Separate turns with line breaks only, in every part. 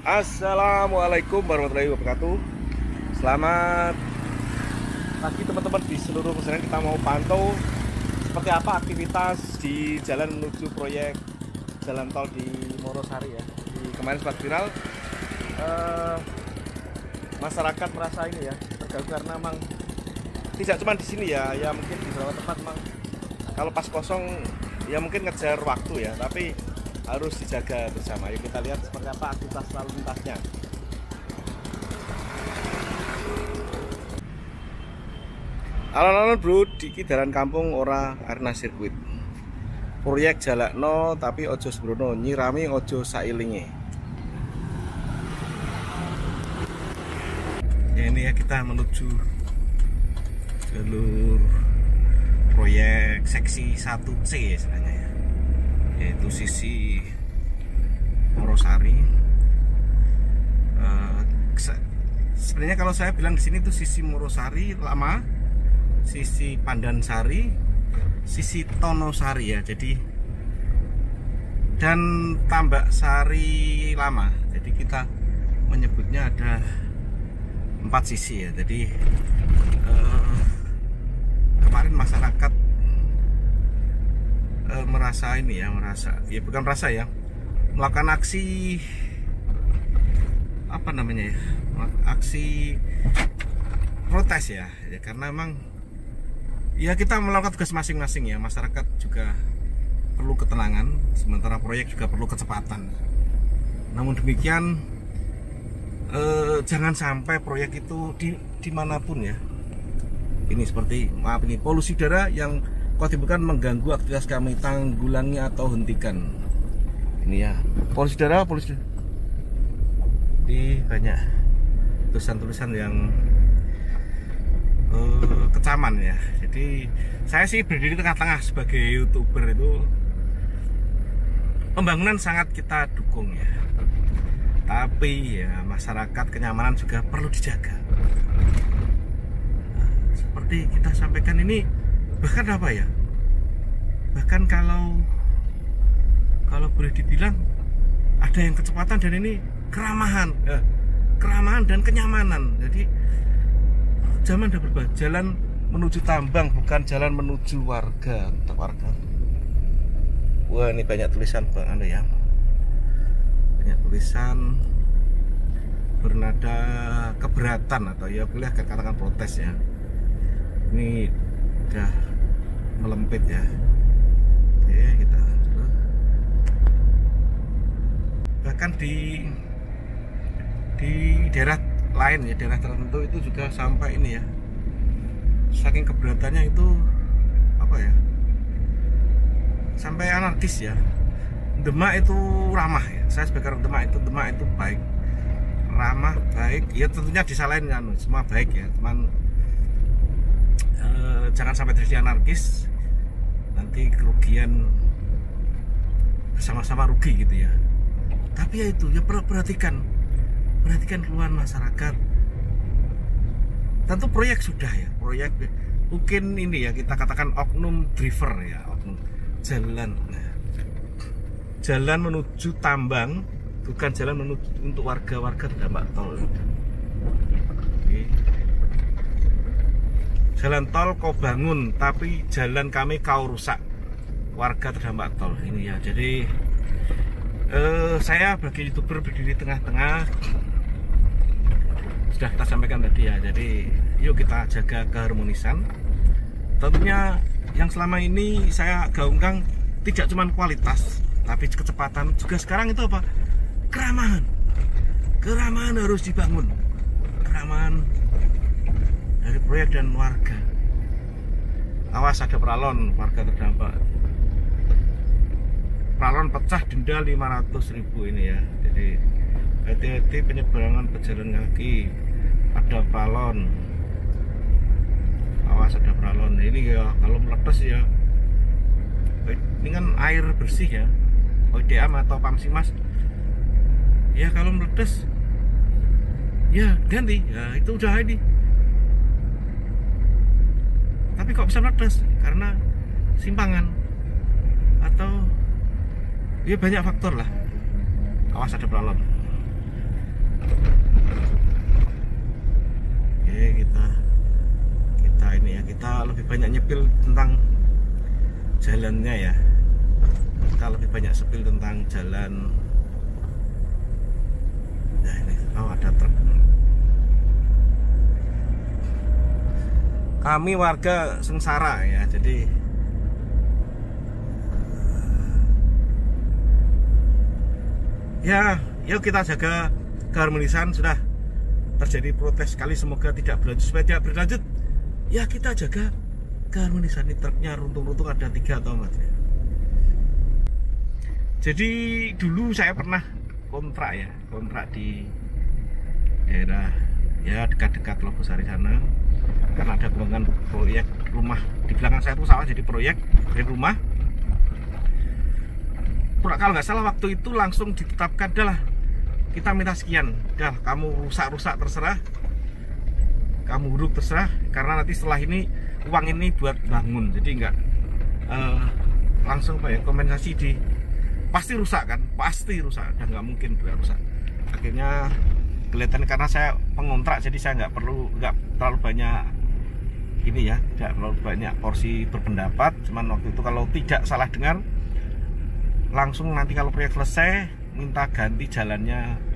Assalamualaikum warahmatullahi wabarakatuh. Selamat pagi teman-teman di seluruh Nusantara. Kita mau pantau seperti apa aktivitas di jalan menuju proyek jalan tol di Morosari ya. Kemarin sempat viral, masyarakat merasa ini ya terganggu karena memang tidak cuma di sini ya, mungkin di beberapa tempat memang kalau pas kosong ya mungkin ngejar waktu ya, tapi harus dijaga bersama. Yuk kita lihat seperti apa aktivitas lalu lintasnya. Alon-alon bro, di kidaran kampung ora arena sirkuit. Proyek jalakno tapi ojo sembrono, nyirami ojo sailinge. Ya, ini ya kita menuju jalur proyek seksi 1C ya istilahnya ya, yaitu sisi Morosari. Sebenarnya kalau saya bilang di sini tuh sisi Morosari lama, sisi Pandansari, sisi Tonosari ya. Jadi dan Tambak Sari lama. Jadi kita menyebutnya ada 4 sisi ya. Jadi kemarin masyarakat merasa ini ya, bukan merasa ya, melakukan aksi apa namanya ya, aksi protes ya, karena memang ya kita melakukan tugas masing-masing ya. Masyarakat juga perlu ketenangan, sementara proyek juga perlu kecepatan. Namun demikian jangan sampai proyek itu dimanapun ya, ini seperti maaf ini polusi udara yang bukan mengganggu aktivitas kami, tanggulangi atau hentikan. Ini ya polusi udara. Di banyak tulisan-tulisan yang kecaman ya. Jadi saya sih berdiri tengah-tengah sebagai YouTuber, itu pembangunan sangat kita dukung ya, tapi ya masyarakat kenyamanan juga perlu dijaga. Seperti kita sampaikan ini, bahkan apa ya, bahkan kalau boleh dibilang ada yang kecepatan dan ini keramahan dan kenyamanan. Jadi zaman udah berubah, jalan menuju tambang bukan jalan menuju warga. Wah, ini banyak tulisan Bang Anda ya, banyak tulisan bernada keberatan atau ya boleh katakan protes ya. Ini udah melempit ya. Oke, kita bahkan di daerah lain ya, daerah tertentu itu juga sampai ini ya, saking keberatannya itu apa ya, sampai anarkis ya. Demak itu ramah ya, saya sebagai orang Demak itu baik, ramah, baik ya, tentunya disalahin kan semua baik ya, teman. Jangan sampai terjadi anarkis, nanti kerugian bersama-sama rugi gitu ya. Tapi ya itu ya, perhatikan keluhan masyarakat. Tentu proyek sudah ya, proyek mungkin ini ya kita katakan oknum driver ya, oknum jalan menuju tambang, bukan jalan menuju untuk warga terdampak tol. Oke. Jalan tol kau bangun, tapi jalan kami kau rusak, warga terdampak tol. Ini ya, jadi saya bagi YouTuber berdiri tengah-tengah, sudah kita sampaikan tadi ya. Jadi yuk kita jaga keharmonisan. Tentunya yang selama ini saya gaungkan tidak cuma kualitas, tapi kecepatan juga. Sekarang itu apa? Keramahan harus dibangun, keramahan dari proyek dan warga. Awas ada pralon, warga terdampak. Pralon pecah, denda 500.000 ini ya. Jadi hati-hati penyeberangan pejalan kaki, ada pralon. Awas ada pralon. Ini ya kalau meletus ya, ini kan air bersih ya, ODM atau Pamsimas ya, kalau meletus ya ganti ya, itu udah ini. Tapi kok bisa meletus? Karena simpangan atau ya banyak faktor lah. Awas ada pralon. Oke, kita ini ya, kita lebih banyak nyepil tentang jalannya ya. Kita lebih banyak sepil tentang jalan. Nah ini, oh ada truk. Kami warga sengsara ya, jadi ya, yuk kita jaga keharmonisan. Sudah terjadi protes sekali, semoga tidak berlanjut. Supaya tidak berlanjut, ya kita jaga keharmonisan. Ini truknya runtung-runtung ada 3 atau 4 ya. Jadi dulu saya pernah kontrak di daerah ya dekat-dekat Logosari sana, karena ada pengembangan proyek rumah di belakang saya itu sawah, jadi proyek dari rumah. Kalau nggak salah waktu itu langsung ditetapkan, adalah kita minta sekian, dah kamu rusak terserah, kamu buruk terserah, karena nanti setelah ini uang ini buat bangun. Jadi nggak langsung kompensasi di pasti rusak kan, pasti rusak dan nggak mungkin tidak rusak. Akhirnya kelihatan karena saya pengontrak, jadi saya nggak terlalu banyak ini ya, tidak terlalu banyak porsi berpendapat. Cuman waktu itu kalau tidak salah dengar, langsung nanti kalau proyek selesai minta ganti jalannya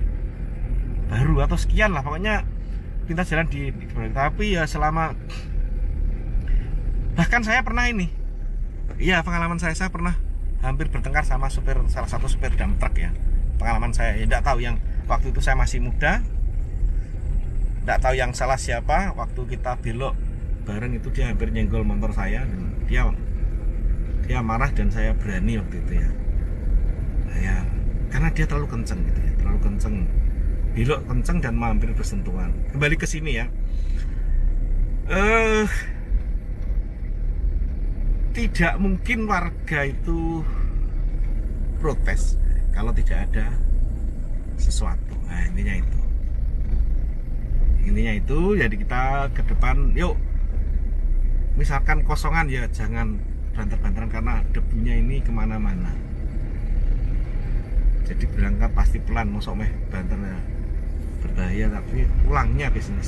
baru atau sekian lah, pokoknya minta jalan di proyek. Tapi ya selama, bahkan saya pernah ini, iya pengalaman saya pernah hampir bertengkar sama salah satu supir dump truck ya. Pengalaman saya ya, tidak tahu, yang waktu itu saya masih muda, tidak tahu yang salah siapa. Waktu kita belok bareng itu dia hampir nyenggol motor saya, dan dia marah dan saya berani waktu itu ya. Nah, ya karena dia terlalu kenceng gitu ya, terlalu kenceng, belok kenceng dan hampir bersentuhan. Kembali ke sini ya, tidak mungkin warga itu protes kalau tidak ada sesuatu. Nah intinya itu, jadi kita ke depan yuk, misalkan kosongan ya jangan banter-banteran, karena debunya ini kemana-mana. Jadi berangkat pasti pelan, mosok meh banternya berbahaya, tapi pulangnya biasanya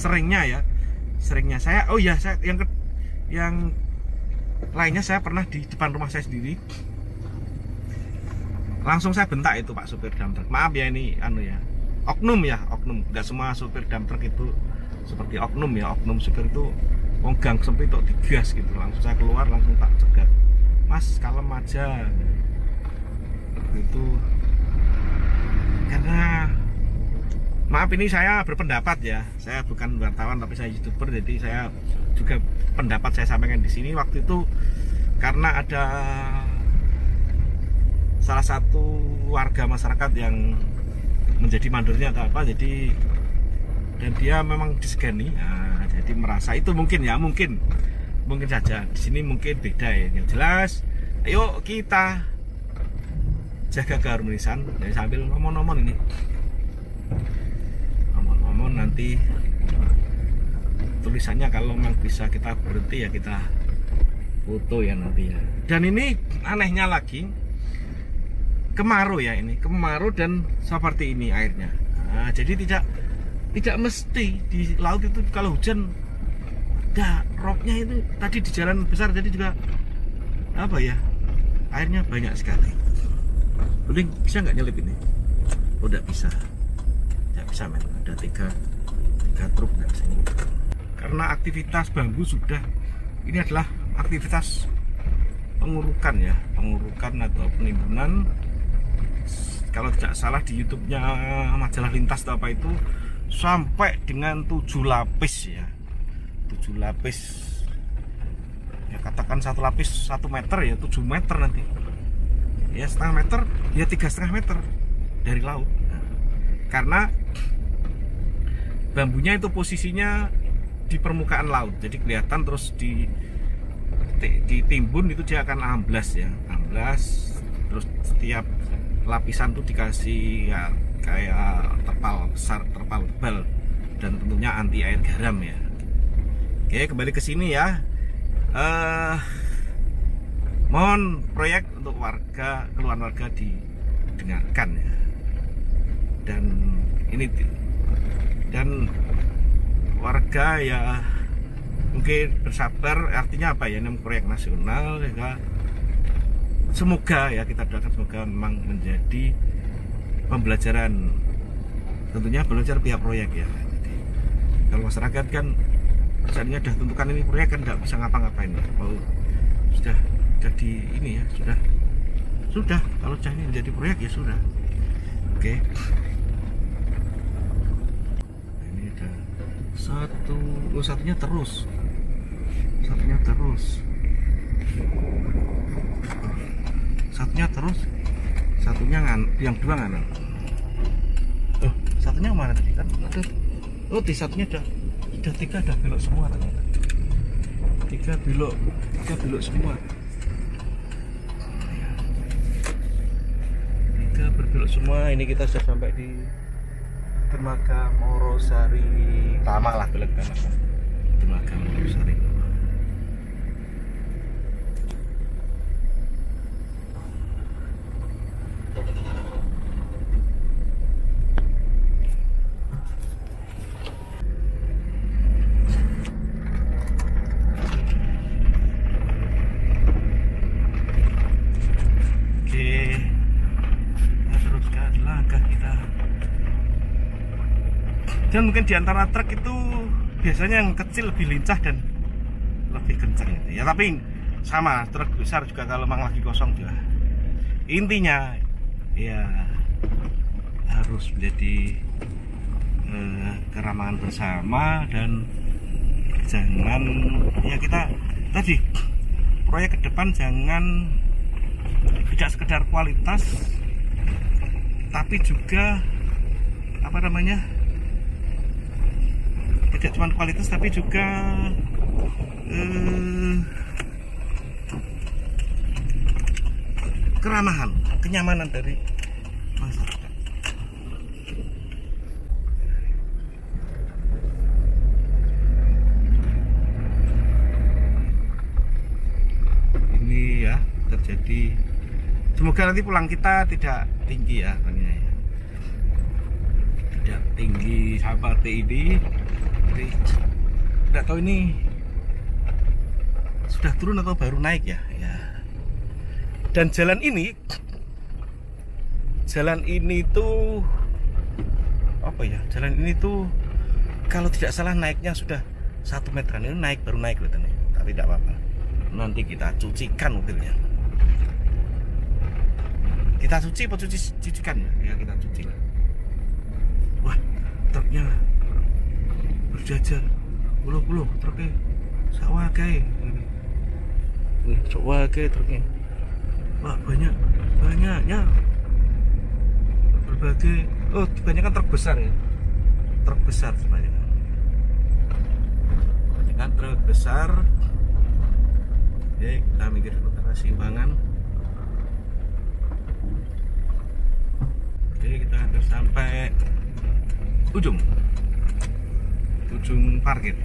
seringnya saya oh ya, saya yang lainnya saya pernah di depan rumah saya sendiri, langsung saya bentak itu Pak supir dump truck. Maaf ya ini oknum, nggak semua supir dump truck itu seperti oknum ya. Oknum supir itu gang sempit kok digas gitu, langsung saya keluar, langsung tak cegat, Mas kalem aja itu. Karena maaf ini saya berpendapat ya, saya bukan wartawan tapi saya YouTuber, jadi saya juga pendapat saya sampaikan di sini. Waktu itu karena ada salah satu warga masyarakat yang menjadi mandornya atau apa, jadi dan dia memang disegani, nah, jadi merasa itu mungkin saja di sini mungkin beda ya. Yang jelas ayo kita jaga keharmonisan. Jadi sambil ngomong-ngomong ini, nanti tulisannya kalau memang bisa kita berhenti ya kita foto ya nanti ya. Dan ini anehnya lagi, kemarau ya, ini kemarau dan seperti ini airnya. Nah, jadi tidak mesti di laut itu kalau hujan, ropnya itu tadi di jalan besar, jadi juga apa ya, airnya banyak sekali. Udah bisa nggak nyelip ini? Oh, nggak bisa men, ada tiga truk nggak bisa nyelip. Karena aktivitas bambu sudah, ini adalah aktivitas pengurukan ya, atau penimbunan. Kalau tidak salah di YouTube-nya majalah Lintas atau apa itu, sampai dengan 7 lapis ya, 7 lapis ya, katakan satu lapis 1 meter ya, 7 meter nanti ya, setengah meter ya, 3,5 meter dari laut. Nah, karena bambunya itu posisinya di permukaan laut, jadi kelihatan, terus ditimbun itu dia akan amblas ya, terus setiap lapisan tuh dikasih ya kayak terpal besar, terpal tebal, dan tentunya anti air garam ya. Oke, kembali ke sini ya. Mohon proyek untuk keluhan warga didengarkan ya. Dan warga ya mungkin bersabar. Artinya apa ya, ini proyek nasional ya. Semoga ya, kita doakan semoga memang menjadi pembelajaran, tentunya belajar pihak proyek ya. Jadi kalau masyarakat kan misalnya sudah tentukan ini proyek kan nggak bisa ngapa-ngapain ya. Oh, sudah di ini ya, sudah kalau sudah ini menjadi proyek ya sudah. Oke. Ini ada satunya terus. Satunya yang dua nganan. Satunya mana tadi kan? Di satunya udah tiga belok semua ternyata. Tiga belok semua. Tiga berbelok semua. Ini kita sudah sampai di Dermaga Morosari Tama lah, belok kanan. Dermaga Morosari. Dan mungkin di antara truk itu biasanya yang kecil lebih lincah dan lebih kencang gitu. Ya tapi sama, truk besar juga kalau memang lagi kosong juga. Intinya ya harus menjadi keramahan bersama, dan jangan ya, kita tadi proyek ke depan jangan tidak sekedar kualitas tapi juga apa namanya, tidak cuma kualitas tapi juga keramahan, kenyamanan dari masyarakat. Ini ya terjadi, semoga nanti pulang kita tidak tinggi ya, tidak tinggi seperti ini. Jadi tidak tahu ini sudah turun atau baru naik ya. Dan jalan ini tuh apa ya? Jalan ini tuh kalau tidak salah naiknya sudah 1 meteran. Ini baru naik loh, tapi tidak apa-apa. Nanti kita cucikan mobilnya. Kita cuci apa cucikan ya? Ya kita cuci lah. Wah, truknya berjajar, puluh truknya sawake. Nih, sawake truknya. Wah, banyaknya berbagai. Oh, kebanyakan truk besar ya. Truk besar sebenarnya. Kebanyakan truk besar. Oke, kita mikir arah simpangan. Oke, kita hampir sampai ujung parkir.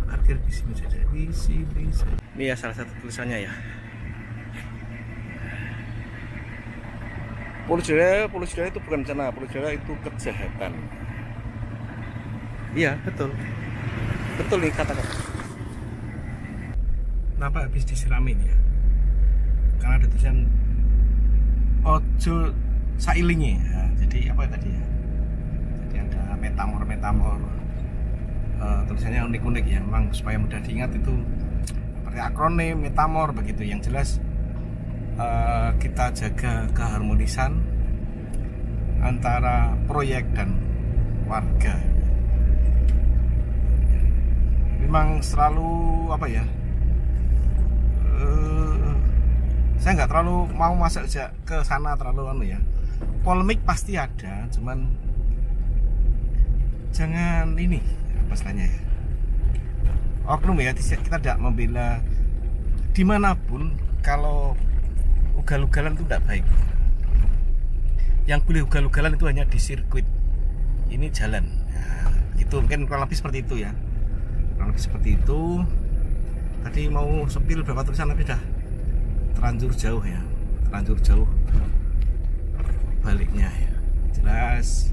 Parkir di sini saja, di sini saja. Ini ya salah satu tulisannya ya. Polusi udara itu bukan bencana, polusi udara itu kejahatan. Iya, betul nih kata-kata. Kenapa habis disiramin ya? Karena ada tulisan ojo sailingi ya, jadi apa tadi ya? Jadi ada metamor tulisannya unik-unik ya, memang supaya mudah diingat. Itu seperti akronim metamor begitu. Yang jelas kita jaga keharmonisan antara proyek dan warga. Memang selalu apa ya, saya nggak terlalu mau masuk ke sana terlalu ya. Polemik pasti ada, cuman jangan ini apa istilahnya ya, oknum ya. Kita tidak membela dimanapun. Kalau ugal-ugalan itu tidak baik. Yang boleh ugal-ugalan itu hanya di sirkuit. Ini jalan ya, itu mungkin kurang lebih seperti itu ya, kurang lebih seperti itu. Tadi mau sepil berapa tulisan tapi dah terlanjur jauh ya, terlanjur jauh baliknya ya. Jelas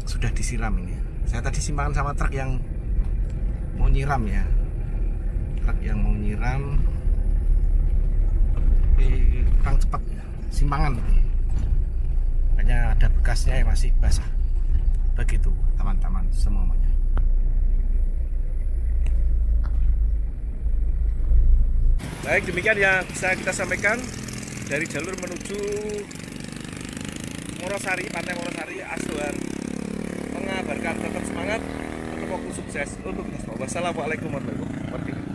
sudah disiram ini. Saya tadi simpangan sama truk yang mau nyiram ya, truk yang mau nyiram kurang cepat ya, simpangan hanya ada bekasnya yang masih basah. Begitu teman-teman semuanya. Baik, demikian yang bisa kita sampaikan dari jalur menuju Morosari, Pantai Morosari, Astohar, mengabarkan tetap semangat untuk fokus sukses untuk kita semua. Wassalamualaikum warahmatullahi wabarakatuh.